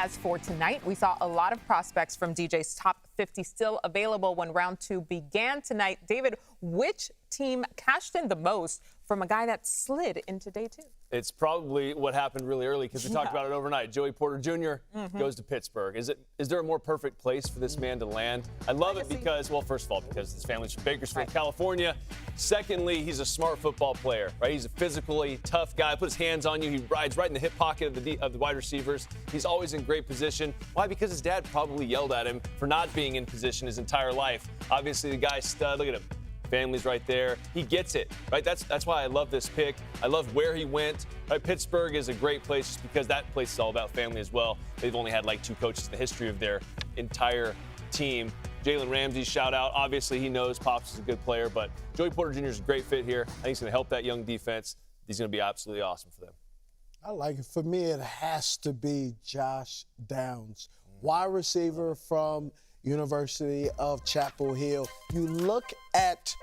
As for tonight, we saw a lot of prospects from DJ's top 50 still available when round 2 began tonight. David, which team cashed in the most from a guy that slid into day 2? It's probably what happened really early because we talked about it overnight. Joey Porter Jr. Goes to Pittsburgh. Is there a more perfect place for this man to land? I love it because, well, first of all, because his family's from Bakersfield, California. Secondly, he's a smart football player, right? He's a physically tough guy. Puts his hands on you. He rides right in the hip pocket of the wide receivers. He's always in great position. Why? Because his dad probably yelled at him for not being in position his entire life. Obviously, the guy's stud. Look at him. Family's right there. He gets it, right? That's why I love this pick. I love where he went. Right? Pittsburgh is a great place just because that place is all about family as well. They've only had like 2 coaches in the history of their entire team. Jalen Ramsey, shout out. Obviously, he knows Pops is a good player, but Joey Porter Jr. is a great fit here. I think he's going to help that young defense. He's going to be absolutely awesome for them. I like it. For me, it has to be Josh Downs, wide receiver from University of Chapel Hill. You look at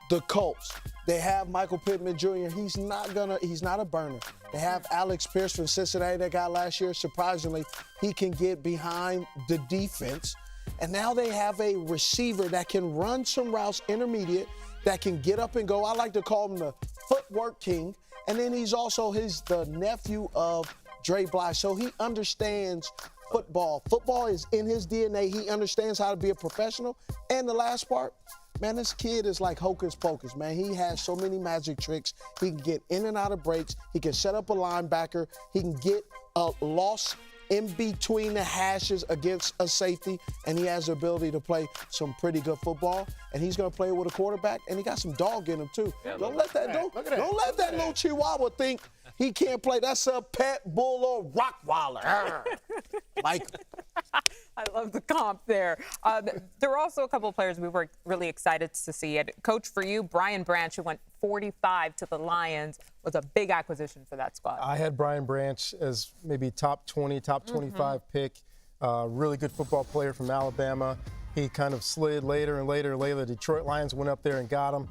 the Colts. They have Michael Pittman Jr. He's not a burner. They have Alex Pierce from Cincinnati that got last year. Surprisingly, he can get behind the defense. And now they have a receiver that can run some routes intermediate, that can get up and go. I like to call him the footwork king. And then he's also the nephew of Dre Bly. So he understands football. Football is in his DNA. He understands how to be a professional. And the last part, man, this kid is like hocus pocus, man. He has so many magic tricks. He can get in and out of breaks. He can set up a linebacker. He can get a loss in between the hashes against a safety, and he has the ability to play some pretty good football. And he's going to play with a quarterback, and he got some dog in him too. Yeah, don't let that little Chihuahua think he can't play. That's a pet bull or Rottweiler. Mike. I love the comp there. There were also a couple of players we were really excited to see. Coach, for you, Brian Branch, who went 45 to the Lions, was a big acquisition for that squad. I had Brian Branch as maybe top 20, top 25 pick. Really good football player from Alabama. He kind of slid later and later. The Detroit Lions went up there and got him.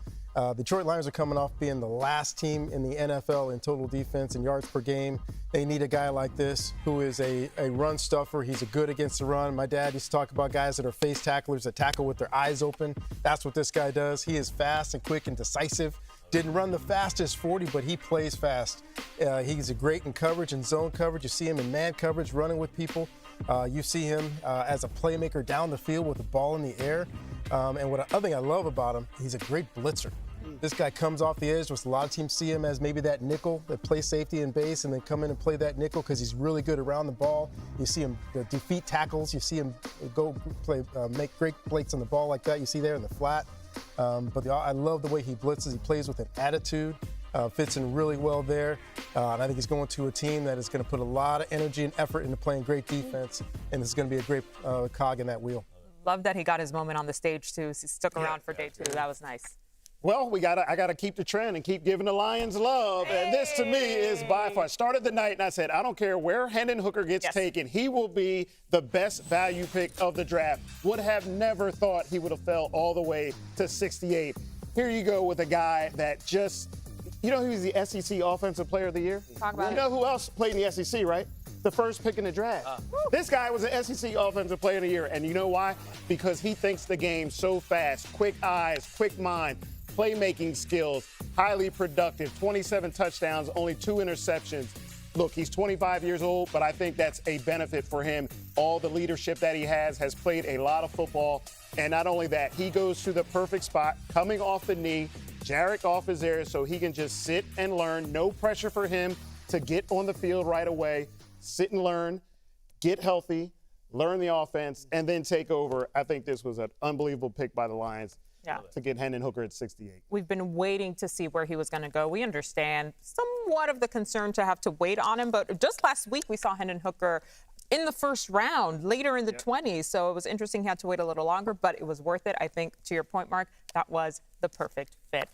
Detroit Lions are coming off being the last team in the NFL in total defense and yards per game. They need a guy like this who is a run stuffer. He's good against the run. My dad used to talk about guys that are face tacklers that tackle with their eyes open. That's what this guy does. He is fast and quick and decisive. Didn't run the fastest 40, but he plays fast. He's great in coverage and zone coverage. You see him in man coverage running with people. You see him as a playmaker down the field with the ball in the air. And what other thing I love about him, he's a great blitzer. This guy comes off the edge, which a lot of teams see him as maybe that nickel that plays safety and base and then come in and play that nickel because he's really good around the ball. You see him defeat tackles. You see him make great plays on the ball like that. You see there in the flat. I love the way he blitzes. He plays with an attitude. Fits in really well there. And I think he's going to a team that is going to put a lot of energy and effort into playing great defense, and it's going to be a great cog in that wheel. Love that he got his moment on the stage, too. He stuck around for day 2. That was nice. Well, I gotta keep the trend and keep giving the Lions love. Hey. And this, to me, is by far. I started the night and I said, I don't care where Hendon Hooker gets taken. He will be the best value pick of the draft. Would have never thought he would have fell all the way to 68. Here you go with a guy that just, he was the SEC Offensive Player of the Year. Talk about you know who else played in the SEC, right? The first pick in the draft. This guy was an SEC Offensive Player of the Year. And you know why? Because he thinks the game so fast. Quick eyes, quick mind. Playmaking skills, highly productive, 27 touchdowns, only 2 interceptions. Look, he's 25 years old, but I think that's a benefit for him. All the leadership that he has played a lot of football. And not only that, he goes to the perfect spot, coming off the knee. Jared Goff is there so he can just sit and learn. No pressure for him to get on the field right away. Sit and learn, get healthy, learn the offense, and then take over. I think this was an unbelievable pick by the Lions. To get Hendon Hooker at 68. We've been waiting to see where he was going to go. We understand somewhat of the concern to have to wait on him, but just last week we saw Hendon Hooker in the first round, later in the 20s, so it was interesting he had to wait a little longer, but it was worth it. I think, to your point, Mark, that was the perfect fit.